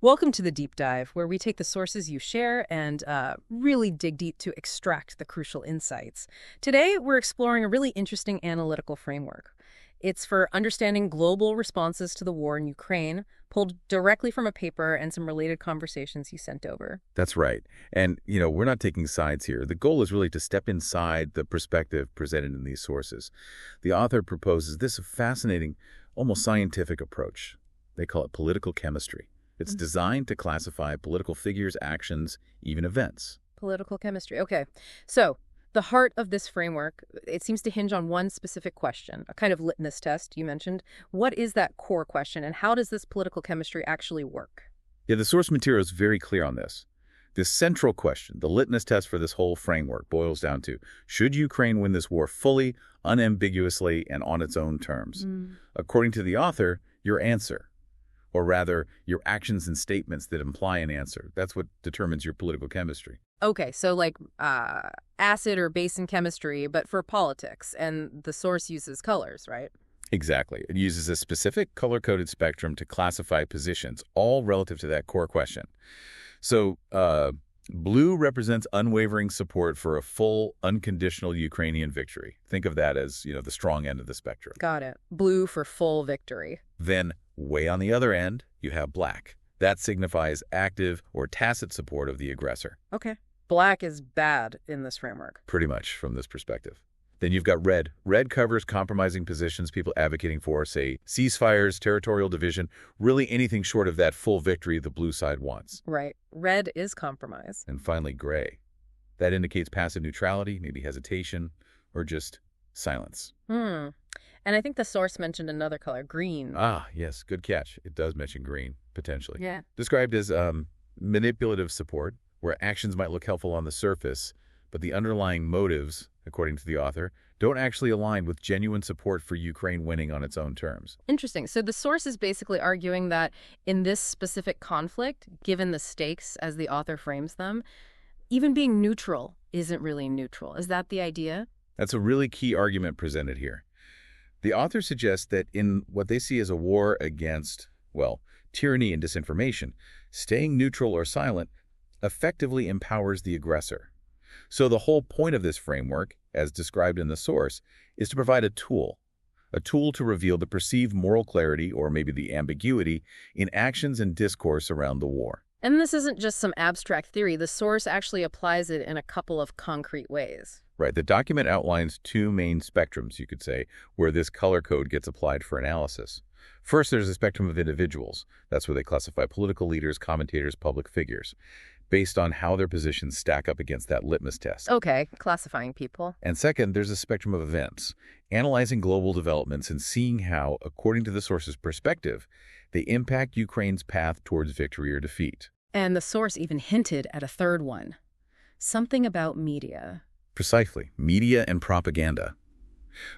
Welcome to the deep dive, where we take the sources you share and really dig deep to extract the crucial insights. Today, we're exploring a really interesting analytical framework. It's for understanding global responses to the war in Ukraine, pulled directly from a paper and some related conversations you sent over. That's right. And, we're not taking sides here. The goal is really to step inside the perspective presented in these sources. The author proposes this fascinating, almost scientific approach. They call it political chemistry. It's designed to classify political figures, actions, even events. Political chemistry. Okay. So, the heart of this framework, it seems to hinge on one specific question, a kind of litmus test you mentioned. What is that core question, and how does this political chemistry actually work? Yeah, the source material is very clear on this. This central question, the litmus test for this whole framework, boils down to, should Ukraine win this war fully, unambiguously, and on its own terms? According to the author, your answer, or rather, your actions and statements that imply an answer. That's what determines your political chemistry. Okay, so like acid or base in chemistry, but for politics, and the source uses colors, right? Exactly. It uses a specific color-coded spectrum to classify positions, all relative to that core question. So, blue represents unwavering support for a full, unconditional Ukrainian victory. Think of that as, the strong end of the spectrum. Got it. Blue for full victory. Then, way on the other end, you have black. That signifies active or tacit support of the aggressor. Okay. Black is bad in this framework. Pretty much from this perspective. Then you've got red. Red covers compromising positions, people advocating for, say, ceasefires, territorial division, really anything short of that full victory the blue side wants. Right. Red is compromise. And finally, gray. That indicates passive neutrality, maybe hesitation, or just silence. And I think the source mentioned another color, green. Ah, yes, good catch. It does mention green, potentially. Yeah. Described as manipulative support, where actions might look helpful on the surface, but the underlying motives, according to the author, don't actually align with genuine support for Ukraine winning on its own terms. Interesting. So the source is basically arguing that in this specific conflict, given the stakes as the author frames them, even being neutral isn't really neutral. Is that the idea? That's a really key argument presented here. The author suggests that in what they see as a war against, tyranny and disinformation, staying neutral or silent effectively empowers the aggressor. So the whole point of this framework, as described in the source, is to provide a tool to reveal the perceived moral clarity or maybe the ambiguity in actions and discourse around the war. And this isn't just some abstract theory. The source actually applies it in a couple of concrete ways. Right. The document outlines two main spectrums, you could say, where this color code gets applied for analysis. First, there's a spectrum of individuals. That's where they classify political leaders, commentators, public figures, based on how their positions stack up against that litmus test. Okay, classifying people. And second, there's a spectrum of events, analyzing global developments and seeing how, according to the source's perspective, they impact Ukraine's path towards victory or defeat. And the source even hinted at a third one. Something about media. Precisely, media and propaganda.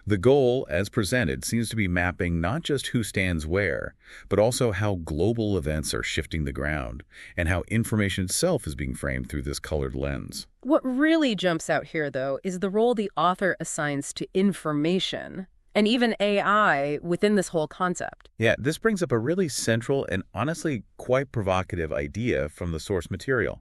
The goal, as presented, seems to be mapping not just who stands where, but also how global events are shifting the ground, and how information itself is being framed through this colored lens. What really jumps out here, though, is the role the author assigns to information, and even AI within this whole concept. Yeah, this brings up a really central and honestly quite provocative idea from the source material.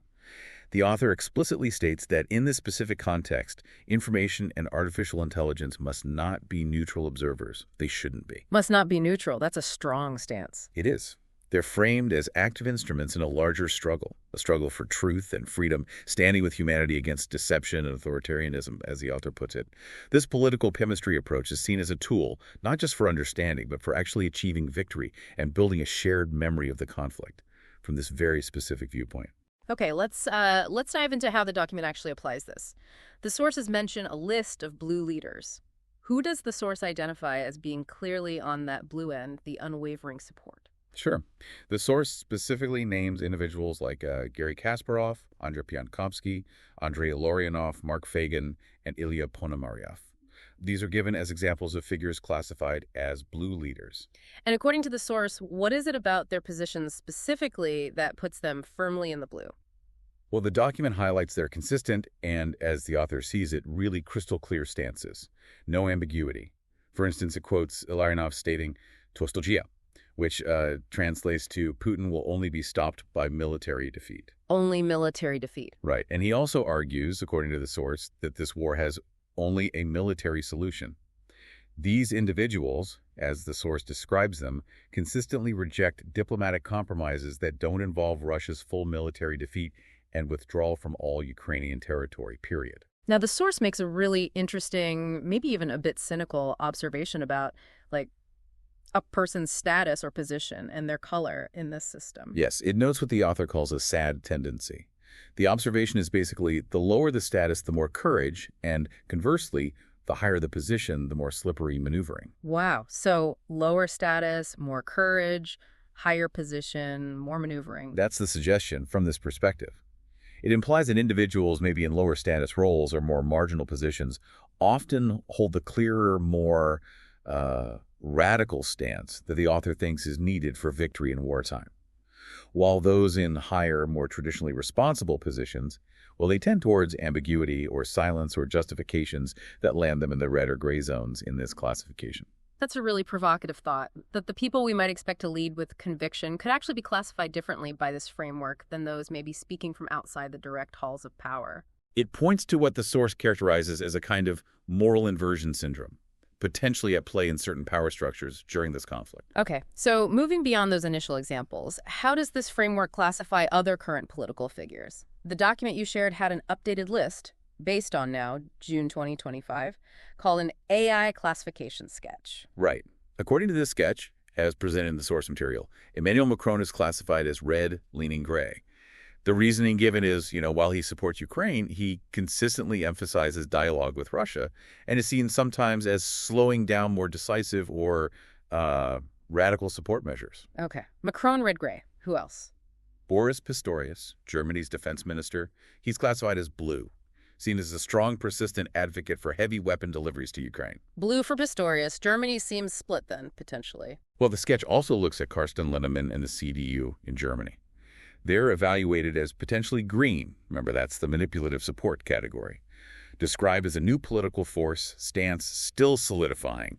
The author explicitly states that in this specific context, information and artificial intelligence must not be neutral observers. They shouldn't be. Must not be neutral. That's a strong stance. It is. They're framed as active instruments in a larger struggle, a struggle for truth and freedom, standing with humanity against deception and authoritarianism, as the author puts it. This political chemistry approach is seen as a tool, not just for understanding, but for actually achieving victory and building a shared memory of the conflict from this very specific viewpoint. Okay, let's dive into how the document actually applies this. The sources mention a list of blue leaders. Who does the source identify as being clearly on that blue end, the unwavering support? Sure. The source specifically names individuals like Garry Kasparov, Andrei Pionkovsky, Andrei Ilorionov, Mark Fagan, and Ilya Ponomarev. These are given as examples of figures classified as blue leaders. And according to the source, what is it about their positions specifically that puts them firmly in the blue? Well, the document highlights their consistent and, as the author sees it, really crystal clear stances. No ambiguity. For instance, it quotes Illarionov stating, "Tostogia," which translates to Putin will only be stopped by military defeat. Only military defeat. Right. And he also argues, according to the source, that this war has only a military solution. These individuals, as the source describes them, consistently reject diplomatic compromises that don't involve Russia's full military defeat and withdrawal from all Ukrainian territory, period. Now, the source makes a really interesting, maybe even a bit cynical observation about, like, a person's status or position and their color in this system. Yes, it notes what the author calls a sad tendency. The observation is basically the lower the status, the more courage, and conversely, the higher the position, the more slippery maneuvering. Wow. So lower status, more courage, higher position, more maneuvering. That's the suggestion from this perspective. It implies that individuals, maybe in lower status roles or more marginal positions, often hold the clearer, more radical stance that the author thinks is needed for victory in wartime. While those in higher, more traditionally responsible positions, well, they tend towards ambiguity or silence or justifications that land them in the red or gray zones in this classification. That's a really provocative thought, that the people we might expect to lead with conviction could actually be classified differently by this framework than those maybe speaking from outside the direct halls of power. It points to what the source characterizes as a kind of moral inversion syndrome, potentially at play in certain power structures during this conflict. Okay, so moving beyond those initial examples, how does this framework classify other current political figures? The document you shared had an updated list, based on now, June 2025, called an AI classification sketch. Right. According to this sketch, as presented in the source material, Emmanuel Macron is classified as red, leaning gray. The reasoning given is, while he supports Ukraine, he consistently emphasizes dialogue with Russia and is seen sometimes as slowing down more decisive or radical support measures. Okay. Macron, red-gray. Who else? Boris Pistorius, Germany's defense minister, he's classified as blue, seen as a strong, persistent advocate for heavy weapon deliveries to Ukraine. Blue for Pistorius. Germany seems split then, potentially. Well, the sketch also looks at Carsten Linnemann and the CDU in Germany. They're evaluated as potentially green. Remember, that's the manipulative support category. Described as a new political force, stance still solidifying,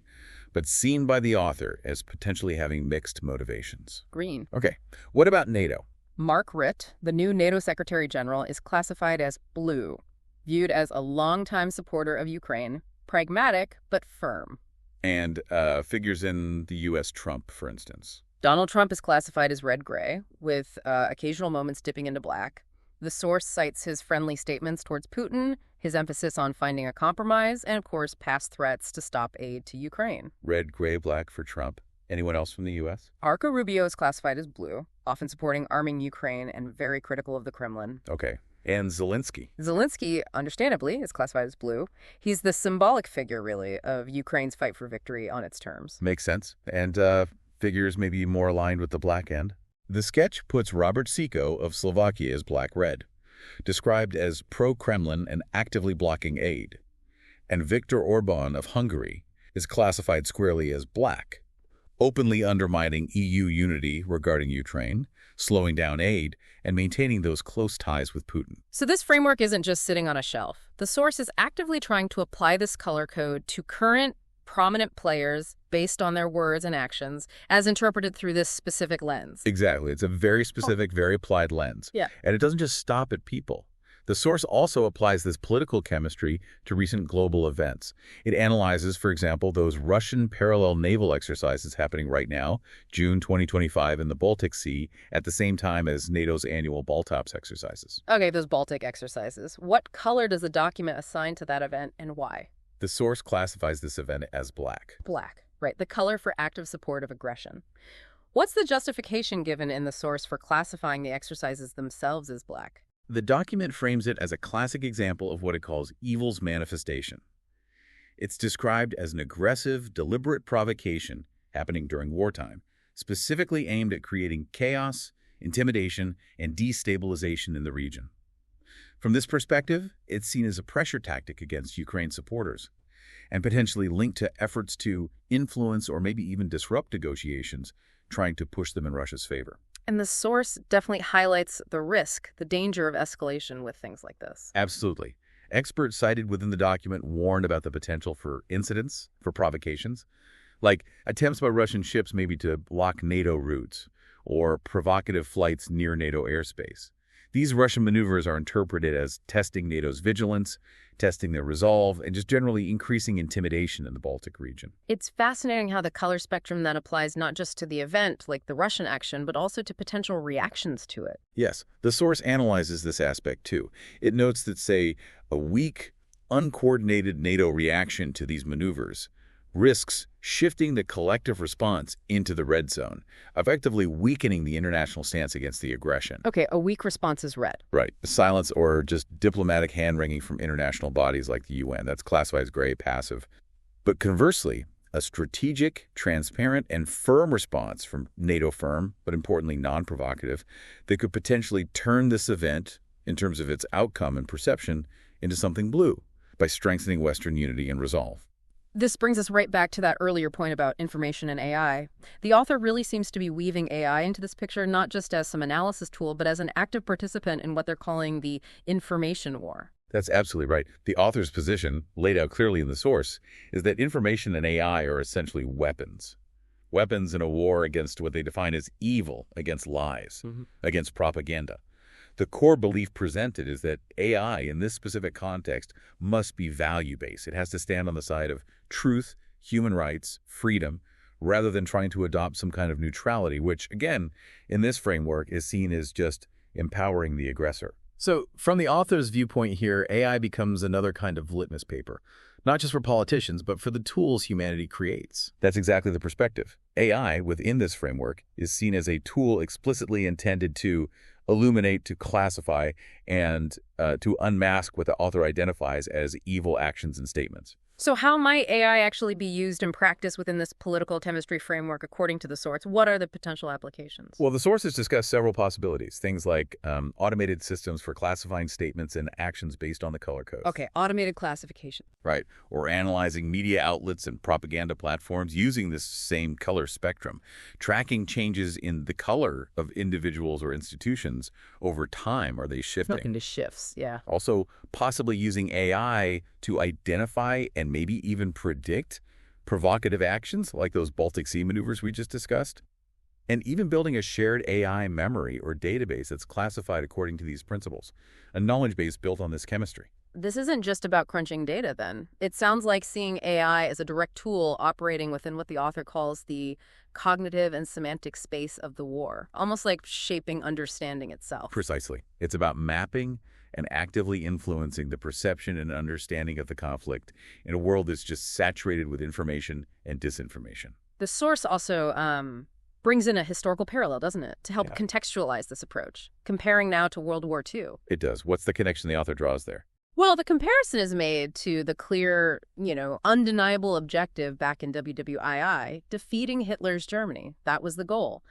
but seen by the author as potentially having mixed motivations. Green. Okay, what about NATO? Mark Rutte, the new NATO Secretary General, is classified as blue, viewed as a longtime supporter of Ukraine, pragmatic but firm. And figures in the U.S. Trump, for instance. Donald Trump is classified as red-gray, with occasional moments dipping into black. The source cites his friendly statements towards Putin, his emphasis on finding a compromise, and, of course, past threats to stop aid to Ukraine. Red, gray, black for Trump. Anyone else from the U.S.? Marco Rubio is classified as blue, often supporting arming Ukraine and very critical of the Kremlin. Okay. And Zelensky? Zelensky, understandably, is classified as blue. He's the symbolic figure, really, of Ukraine's fight for victory on its terms. Makes sense. And figures maybe more aligned with the black end. The sketch puts Robert Fico of Slovakia as black-red, described as pro-Kremlin and actively blocking aid. And Viktor Orban of Hungary is classified squarely as black, openly undermining EU unity regarding Ukraine, slowing down aid, and maintaining those close ties with Putin. So this framework isn't just sitting on a shelf. The source is actively trying to apply this color code to current prominent players based on their words and actions as interpreted through this specific lens. Exactly. It's a very specific, very applied lens. Yeah. And it doesn't just stop at people. The source also applies this political chemistry to recent global events. It analyzes, for example, those Russian parallel naval exercises happening right now, June 2025 in the Baltic Sea, at the same time as NATO's annual Baltops exercises. Okay, those Baltic exercises. What color does the document assign to that event and why? The source classifies this event as black. Black, right. The color for active support of aggression. What's the justification given in the source for classifying the exercises themselves as black? The document frames it as a classic example of what it calls evil's manifestation. It's described as an aggressive, deliberate provocation happening during wartime, specifically aimed at creating chaos, intimidation, and destabilization in the region. From this perspective, it's seen as a pressure tactic against Ukraine supporters, and potentially linked to efforts to influence or maybe even disrupt negotiations, trying to push them in Russia's favor. And the source definitely highlights the risk, the danger of escalation with things like this. Absolutely. Experts cited within the document warned about the potential for incidents, for provocations, like attempts by Russian ships maybe to block NATO routes or provocative flights near NATO airspace. These Russian maneuvers are interpreted as testing NATO's vigilance, testing their resolve, and just generally increasing intimidation in the Baltic region. It's fascinating how the color spectrum then applies not just to the event, like the Russian action, but also to potential reactions to it. Yes, the source analyzes this aspect too. It notes that, say, a weak, uncoordinated NATO reaction to these maneuvers risks shifting the collective response into the red zone, effectively weakening the international stance against the aggression. Okay, a weak response is red. Right. Silence or just diplomatic hand-wringing from international bodies like the UN. That's classified as gray, passive. But conversely, a strategic, transparent, and firm response from NATO firm, but importantly non-provocative, that could potentially turn this event, in terms of its outcome and perception, into something blue by strengthening Western unity and resolve. This brings us right back to that earlier point about information and AI. The author really seems to be weaving AI into this picture, not just as some analysis tool, but as an active participant in what they're calling the information war. That's absolutely right. The author's position, laid out clearly in the source, is that information and AI are essentially weapons. Weapons in a war against what they define as evil, against lies, against propaganda. The core belief presented is that AI, in this specific context, must be value-based. It has to stand on the side of truth, human rights, freedom, rather than trying to adopt some kind of neutrality, which, again, in this framework is seen as just empowering the aggressor. So, from the author's viewpoint here, AI becomes another kind of litmus paper, not just for politicians, but for the tools humanity creates. That's exactly the perspective. AI, within this framework, is seen as a tool explicitly intended to illuminate, to classify, and to unmask what the author identifies as evil actions and statements. So how might AI actually be used in practice within this political chemistry framework according to the source? What are the potential applications? Well, the sources discuss several possibilities, things like automated systems for classifying statements and actions based on the color codes. Okay, automated classification. Right, or analyzing media outlets and propaganda platforms using this same color spectrum, tracking changes in the color of individuals or institutions over time. Are they shifting? Looking to shifts, yeah. Also, possibly using AI to identify and maybe even predict provocative actions like those Baltic Sea maneuvers we just discussed, and even building a shared AI memory or database that's classified according to these principles, a knowledge base built on this chemistry. This isn't just about crunching data, then. It sounds like seeing AI as a direct tool operating within what the author calls the cognitive and semantic space of the war, almost like shaping understanding itself. Precisely. It's about mapping and actively influencing the perception and understanding of the conflict in a world that's just saturated with information and disinformation. The source also brings in a historical parallel, doesn't it, to help contextualize this approach, comparing now to World War II. It does. What's the connection the author draws there? Well, the comparison is made to the clear, undeniable objective back in WWII, defeating Hitler's Germany. That was the goal.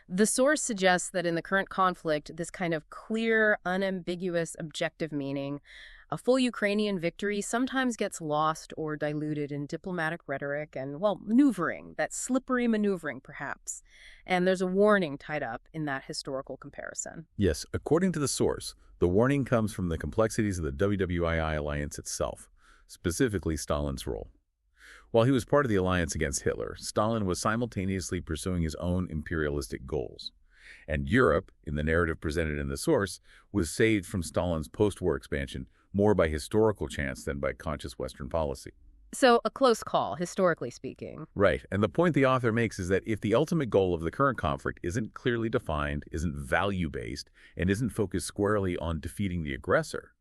The source suggests that in the current conflict, this kind of clear, unambiguous, objective meaning, a full Ukrainian victory sometimes gets lost or diluted in diplomatic rhetoric and, maneuvering, that slippery maneuvering, perhaps. And there's a warning tied up in that historical comparison. Yes, according to the source, the warning comes from the complexities of the WWII alliance itself, specifically Stalin's role. While he was part of the alliance against Hitler, Stalin was simultaneously pursuing his own imperialistic goals. And Europe, in the narrative presented in the source, was saved from Stalin's post-war expansion more by historical chance than by conscious Western policy. So a close call, historically speaking. Right. And the point the author makes is that if the ultimate goal of the current conflict isn't clearly defined, isn't value-based, and isn't focused squarely on defeating the aggressor,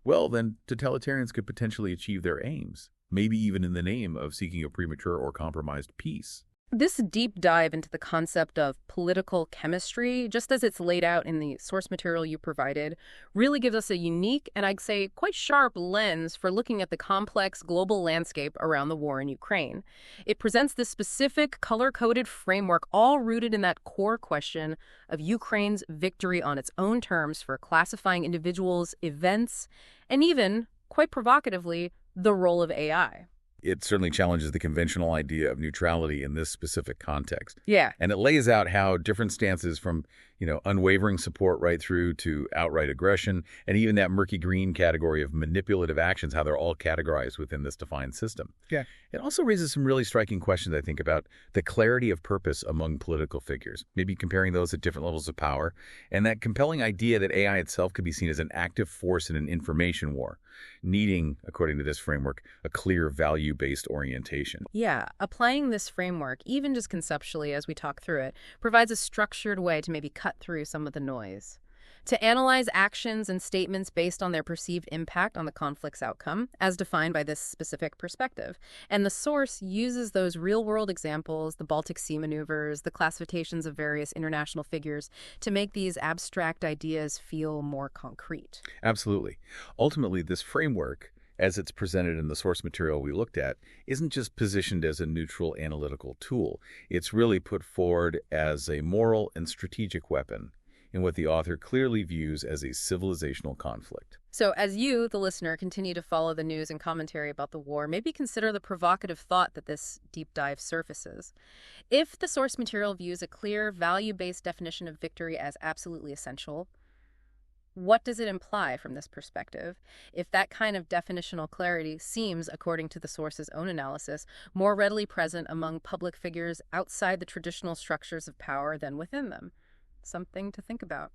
well, then totalitarians could potentially achieve their aims, maybe even in the name of seeking a premature or compromised peace. This deep dive into the concept of political chemistry, just as it's laid out in the source material you provided, really gives us a unique and I'd say quite sharp lens for looking at the complex global landscape around the war in Ukraine. It presents this specific color-coded framework all rooted in that core question of Ukraine's victory on its own terms for classifying individuals, events, and even, quite provocatively, the role of AI. It certainly challenges the conventional idea of neutrality in this specific context. Yeah. And it lays out how different stances from, unwavering support right through to outright aggression, and even that murky green category of manipulative actions, how they're all categorized within this defined system. Yeah. It also raises some really striking questions, I think, about the clarity of purpose among political figures, maybe comparing those at different levels of power, and that compelling idea that AI itself could be seen as an active force in an information war, needing, according to this framework, a clear value-based orientation. Yeah, applying this framework, even just conceptually as we talk through it, provides a structured way to maybe cut through some of the noise. To analyze actions and statements based on their perceived impact on the conflict's outcome, as defined by this specific perspective. And the source uses those real-world examples, the Baltic Sea maneuvers, the classifications of various international figures, to make these abstract ideas feel more concrete. Absolutely. Ultimately, this framework, as it's presented in the source material we looked at, isn't just positioned as a neutral analytical tool. It's really put forward as a moral and strategic weapon in what the author clearly views as a civilizational conflict. So as you, the listener, continue to follow the news and commentary about the war, maybe consider the provocative thought that this deep dive surfaces. If the source material views a clear, value-based definition of victory as absolutely essential, what does it imply from this perspective? If that kind of definitional clarity seems, according to the source's own analysis, more readily present among public figures outside the traditional structures of power than within them. Something to think about.